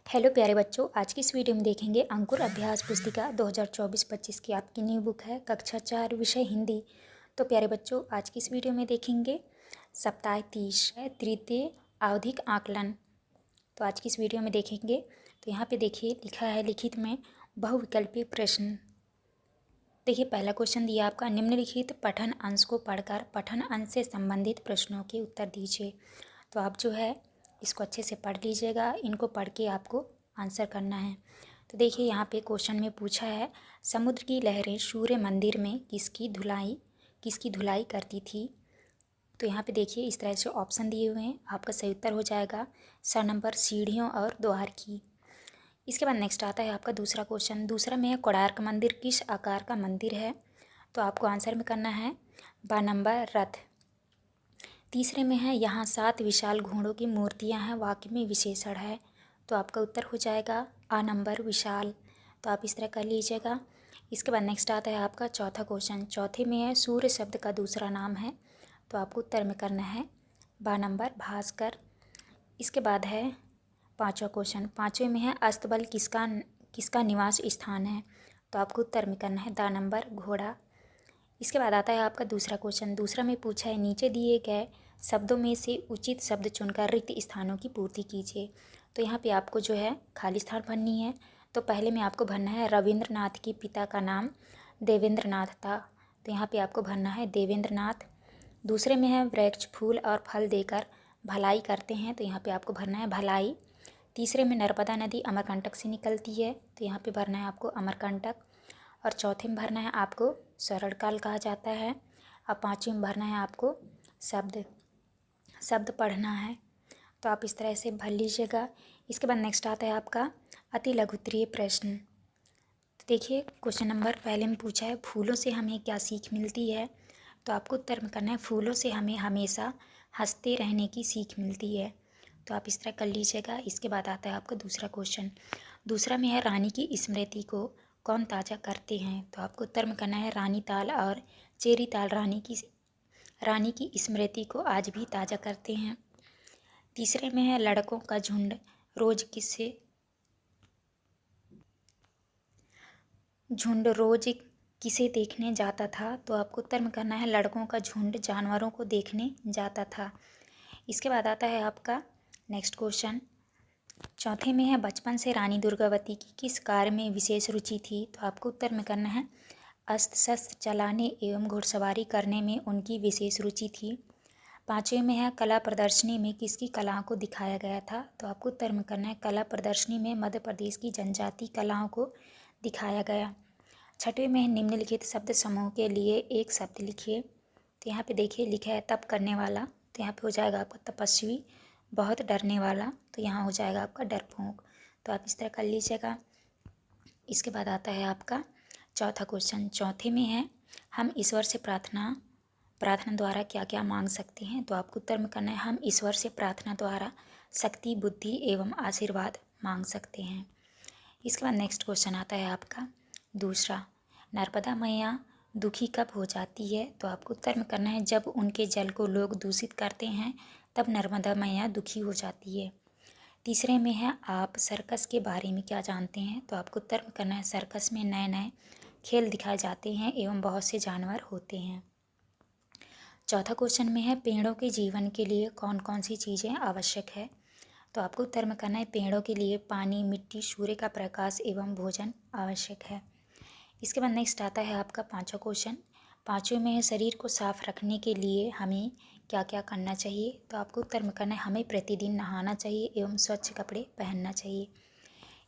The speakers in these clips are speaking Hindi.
हेलो प्यारे बच्चों, आज की इस वीडियो में देखेंगे अंकुर अभ्यास पुस्तिका 2024-25 की आपकी न्यू बुक है कक्षा 4 विषय हिंदी। तो प्यारे बच्चों, आज की इस वीडियो में देखेंगे सप्ताह 30 तृतीय आवधिक आकलन। तो आज की इस वीडियो में देखेंगे तो यहाँ पे देखिए लिखा है लिखित में बहुविकल्पीय प्रश्न। देखिए पहला क्वेश्चन दिया आपका, निम्नलिखित पठन अंश को पढ़कर पठन अंश से संबंधित प्रश्नों के उत्तर दीजिए। तो आप जो है इसको अच्छे से पढ़ लीजिएगा, इनको पढ़ के आपको आंसर करना है। तो देखिए यहाँ पे क्वेश्चन में पूछा है, समुद्र की लहरें सूर्य मंदिर में किसकी धुलाई करती थी। तो यहाँ पे देखिए इस तरह से ऑप्शन दिए हुए हैं, आपका सही उत्तर हो जाएगा स नंबर सीढ़ियों और द्वार की। इसके बाद नेक्स्ट आता है आपका दूसरा क्वेश्चन। दूसरा में है कोणार्क मंदिर किस आकार का मंदिर है। तो आपको आंसर में करना है ब नंबर रथ। तीसरे में है यहाँ 7 विशाल घोड़ों की मूर्तियाँ हैं, वाक्य में विशेषण है। तो आपका उत्तर हो जाएगा आ नंबर विशाल। तो आप इस तरह कर लीजिएगा। इसके बाद नेक्स्ट आता है आपका चौथा क्वेश्चन। चौथे में है सूर्य शब्द का दूसरा नाम है। तो आपको उत्तर में करना है बा नंबर भास्कर। इसके बाद है पाँचवा क्वेश्चन। पाँचवें में है अस्तबल किसका निवास स्थान है। तो आपको उत्तर में करना है दा नंबर घोड़ा। इसके बाद आता है आपका दूसरा क्वेश्चन। दूसरा में पूछा है नीचे दिए गए शब्दों में से उचित शब्द चुनकर रिक्त स्थानों की पूर्ति कीजिए। तो यहाँ पे आपको जो है खाली स्थान भरनी है। तो पहले में आपको भरना है रविंद्रनाथ के पिता का नाम देवेंद्रनाथ था। तो यहाँ पे आपको भरना है देवेंद्रनाथ। दूसरे में है वृक्ष फूल और फल देकर भलाई करते हैं। तो यहाँ पे आपको भरना है भलाई। तीसरे में नर्मदा नदी अमरकंटक से निकलती है। तो यहाँ पे भरना है आपको अमरकंटक। और चौथे में भरना है आपको स्वर्णकाल कहा जाता है। और पाँचवें में भरना है आपको शब्द पढ़ना है। तो आप इस तरह से भर लीजिएगा। इसके बाद नेक्स्ट आता है आपका अति लघुत्तरीय प्रश्न। तो देखिए क्वेश्चन नंबर पहले में पूछा है फूलों से हमें क्या सीख मिलती है। तो आपको उत्तर में करना है फूलों से हमें हमेशा हंसते रहने की सीख मिलती है। तो आप इस तरह कर लीजिएगा। इसके बाद आता है आपका दूसरा क्वेश्चन। दूसरा में है रानी की स्मृति को कौन ताज़ा करते हैं। तो आपको उत्तर में करना है रानी ताल और चेरी ताल रानी की स्मृति को आज भी ताज़ा करते हैं। तीसरे में है लड़कों का झुंड रोज किसे देखने जाता था। तो आपको उत्तर में करना है लड़कों का झुंड जानवरों को देखने जाता था। इसके बाद आता है आपका नेक्स्ट क्वेश्चन। चौथे में है बचपन से रानी दुर्गावती की किस कार्य में विशेष रुचि थी। तो आपको उत्तर में करना है अस्त्र शस्त्र चलाने एवं घुड़सवारी करने में उनकी विशेष रुचि थी। पाँचवें में है कला प्रदर्शनी में किसकी कलाओं को दिखाया गया था। तो आपको उत्तर में करना है कला प्रदर्शनी में मध्य प्रदेश की जनजाति कलाओं को दिखाया गया। छठवें में है निम्नलिखित शब्द समूह के लिए एक शब्द लिखिए। तो यहाँ पे देखिए लिखा है तप करने वाला। तो यहाँ पे हो जाएगा आपका तपस्वी। बहुत डरने वाला। तो यहाँ हो जाएगा आपका डरपोक। तो आप इस तरह कर लीजिएगा। इसके बाद आता है आपका चौथा क्वेश्चन। चौथे में है हम ईश्वर से प्रार्थना द्वारा क्या क्या मांग सकते हैं। तो आपको उत्तर में करना है हम ईश्वर से प्रार्थना द्वारा शक्ति बुद्धि एवं आशीर्वाद मांग सकते हैं। इसके बाद नेक्स्ट क्वेश्चन आता है आपका दूसरा, नर्मदा मैया दुखी कब हो जाती है। तो आपको उत्तर में करना है जब उनके जल को लोग दूषित करते हैं तब नर्मदा मैया दुखी हो जाती है। तीसरे में है आप सर्कस के बारे में क्या जानते हैं। तो आपको उत्तर में करना है सर्कस में नए नए खेल दिखाए जाते हैं एवं बहुत से जानवर होते हैं। चौथा क्वेश्चन में है पेड़ों के जीवन के लिए कौन कौन सी चीज़ें आवश्यक है। तो आपको उत्तर में करना है पेड़ों के लिए पानी मिट्टी सूर्य का प्रकाश एवं भोजन आवश्यक है। इसके बाद नेक्स्ट आता है आपका पाँचवा क्वेश्चन। पाँचवें में है शरीर को साफ रखने के लिए हमें क्या क्या करना चाहिए। तो आपको उत्तर में करना है हमें प्रतिदिन नहाना चाहिए एवं स्वच्छ कपड़े पहनना चाहिए।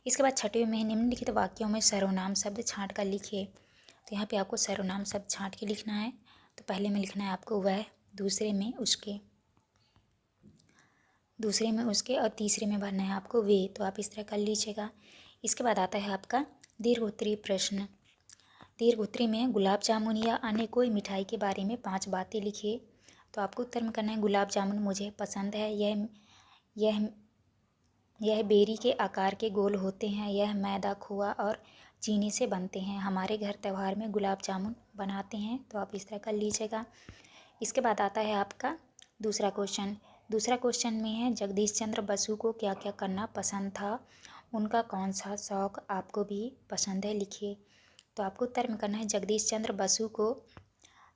इसके बाद छठवें में है निम्नलिखित वाक्यों में सर्वनाम शब्द छाँट कर लिखिए। तो यहाँ पे आपको सर्वनाम शब्द छाँट के लिखना है। तो पहले में लिखना है आपको वह, दूसरे में उसके और तीसरे में भरना है आपको वे। तो आप इस तरह कर लीजिएगा। इसके बाद आता है आपका दीर्घोत्तरीय प्रश्न। दीर्घोत्तरी में गुलाब जामुन या अन्य कोई मिठाई के बारे में 5 बातें लिखिए। तो आपको उत्तर में करना है गुलाब जामुन मुझे पसंद है। यह बेरी के आकार के गोल होते हैं। यह मैदा खोआ और चीनी से बनते हैं। हमारे घर त्यौहार में गुलाब जामुन बनाते हैं। तो आप इस तरह कर लीजिएगा। इसके बाद आता है आपका दूसरा क्वेश्चन। दूसरा क्वेश्चन में है जगदीश चंद्र बसु को क्या क्या करना पसंद था। उनका कौन सा शौक आपको भी पसंद है, लिखिए। तो आपको उत्तर में करना है जगदीश चंद्र बसु को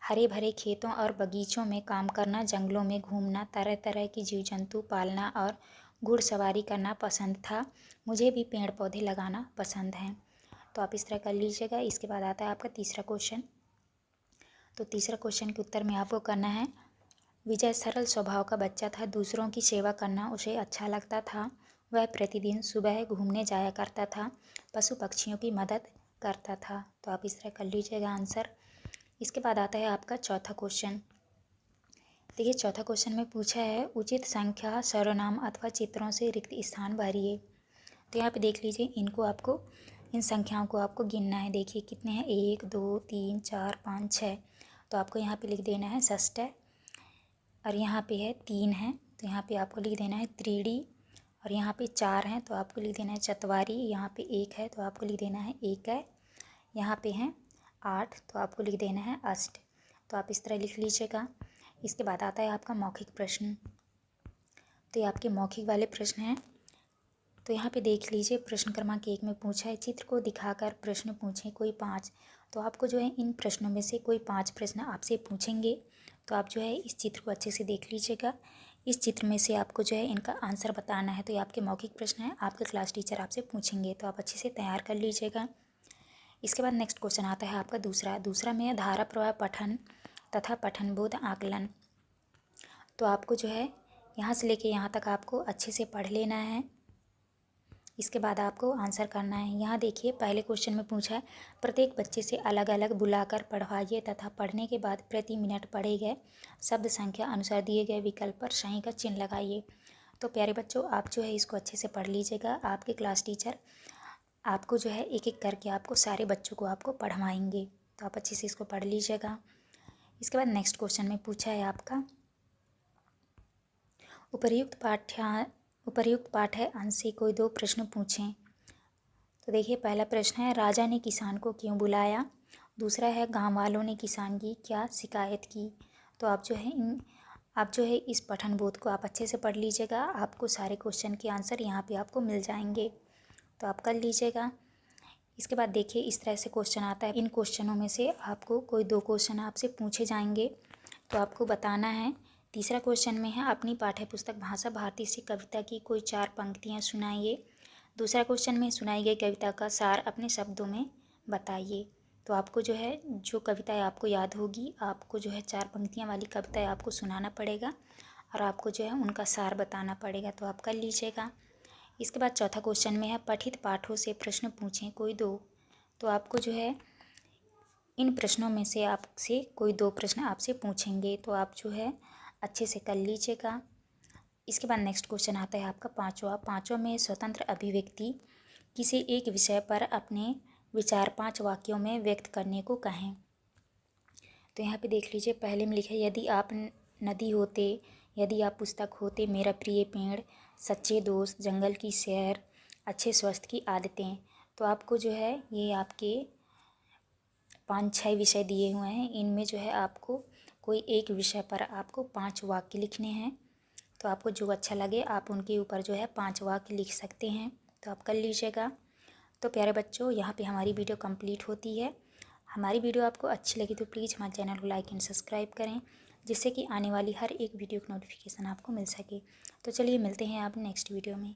हरे भरे खेतों और बगीचों में काम करना, जंगलों में घूमना, तरह तरह की जीव जंतु पालना और घुड़सवारी करना पसंद था। मुझे भी पेड़ पौधे लगाना पसंद है। तो आप इस तरह कर लीजिएगा। इसके बाद आता है आपका तीसरा क्वेश्चन। तो तीसरा क्वेश्चन के उत्तर में आपको करना है विजय सरल स्वभाव का बच्चा था, दूसरों की सेवा करना उसे अच्छा लगता था। वह प्रतिदिन सुबह घूमने जाया करता था, पशु पक्षियों की मदद करता था। तो आप इस तरह कर लीजिएगा आंसर। इसके बाद आता है आपका चौथा क्वेश्चन। देखिए चौथा क्वेश्चन में पूछा है उचित संख्या सर्वनाम अथवा चित्रों से रिक्त स्थान भरिए। तो यहाँ पे देख लीजिए, इन संख्याओं को आपको गिनना है। देखिए कितने हैं, 1 2 3 4 5 6। तो आपको यहाँ पे लिख देना है षष्ठ, और यहाँ पे है 3 है तो यहाँ पे आपको लिख देना है त्रीडी, और यहाँ पे 4 हैं तो आपको लिख देना है चतवारी, यहाँ पे 1 है तो आपको लिख देना है एक है, यहाँ पे हैं 8 तो आपको लिख देना है अष्ट। तो आप इस तरह लिख लीजिएगा। इसके बाद आता है आपका मौखिक प्रश्न। तो ये आपके मौखिक वाले प्रश्न हैं। तो यहाँ पे देख लीजिए, प्रश्न क्रमांक 1 में पूछा है चित्र को दिखाकर प्रश्न पूछें कोई 5। तो आपको जो है इन प्रश्नों में से कोई 5 प्रश्न आपसे पूछेंगे। तो आप जो है इस चित्र को अच्छे से देख लीजिएगा। इस चित्र में से आपको जो है इनका आंसर बताना है। तो ये आपके मौखिक प्रश्न हैं, आपके क्लास टीचर आपसे पूछेंगे, तो आप अच्छे से तैयार कर लीजिएगा। इसके बाद नेक्स्ट क्वेश्चन आता है आपका दूसरा में है धारा प्रवाह पठन तथा पठनबोध आकलन। तो आपको जो है यहाँ से लेके यहाँ तक आपको अच्छे से पढ़ लेना है। इसके बाद आपको आंसर करना है। यहाँ देखिए पहले क्वेश्चन में पूछा है प्रत्येक बच्चे से अलग अलग बुलाकर पढ़वाइए तथा पढ़ने के बाद प्रति मिनट पढ़े गए शब्द संख्या अनुसार दिए गए विकल्प पर सही का चिन्ह लगाइए। तो प्यारे बच्चों, आप जो है इसको अच्छे से पढ़ लीजिएगा। आपके क्लास टीचर आपको जो है एक एक करके आपको सारे बच्चों को आपको पढ़वाएंगे, तो आप अच्छे से इसको पढ़ लीजिएगा। इसके बाद नेक्स्ट क्वेश्चन में पूछा है आपका उपर्युक्त पाठ है अंश से कोई 2 प्रश्न पूछें। तो देखिए पहला प्रश्न है राजा ने किसान को क्यों बुलाया। दूसरा है गांव वालों ने किसान की क्या शिकायत की। तो आप जो है इस पठन बोध को आप अच्छे से पढ़ लीजिएगा। आपको सारे क्वेश्चन के आंसर यहाँ पे आपको मिल जाएंगे, तो आप कर लीजिएगा। इसके बाद देखिए इस तरह से क्वेश्चन आता है। इन क्वेश्चनों में से आपको कोई 2 क्वेश्चन आपसे पूछे जाएंगे, तो आपको बताना है। तीसरा क्वेश्चन में है अपनी पाठ्य पुस्तक भाषा भारती से कविता की कोई 4 पंक्तियाँ सुनाइए। दूसरा क्वेश्चन में सुनाई गई कविता का सार अपने शब्दों में बताइए। तो आपको जो है जो कविताएं आपको याद होगी, आपको जो है 4 पंक्तियाँ वाली कविताएं आपको सुनाना पड़ेगा और आपको जो है उनका सार बताना पड़ेगा, तो आप कर लीजिएगा। इसके बाद चौथा क्वेश्चन में है पठित पाठों से प्रश्न पूछें कोई 2। तो आपको जो है इन प्रश्नों में से आपसे कोई 2 प्रश्न आपसे पूछेंगे, तो आप जो है अच्छे से कर लीजिएगा। इसके बाद नेक्स्ट क्वेश्चन आता है आपका पाँचवा में स्वतंत्र अभिव्यक्ति किसी एक विषय पर अपने विचार 5 वाक्यों में व्यक्त करने को कहें। तो यहाँ पे देख लीजिए, पहले में लिखा है यदि आप नदी होते, यदि आप पुस्तक होते, मेरा प्रिय पेड़, सच्चे दोस्त, जंगल की सैर, अच्छे स्वास्थ्य की आदतें। तो आपको जो है ये आपके 5-6 विषय दिए हुए हैं। इनमें जो है आपको कोई एक विषय पर आपको 5 वाक्य लिखने हैं। तो आपको जो अच्छा लगे आप उनके ऊपर जो है 5 वाक्य लिख सकते हैं, तो आप कर लीजिएगा। तो प्यारे बच्चों, यहाँ पे हमारी वीडियो कंप्लीट होती है। हमारी वीडियो आपको अच्छी लगी तो प्लीज़ हमारे चैनल को लाइक एंड सब्सक्राइब करें, जिससे कि आने वाली हर एक वीडियो की नोटिफिकेशन आपको मिल सके। तो चलिए मिलते हैं आप नेक्स्ट वीडियो में।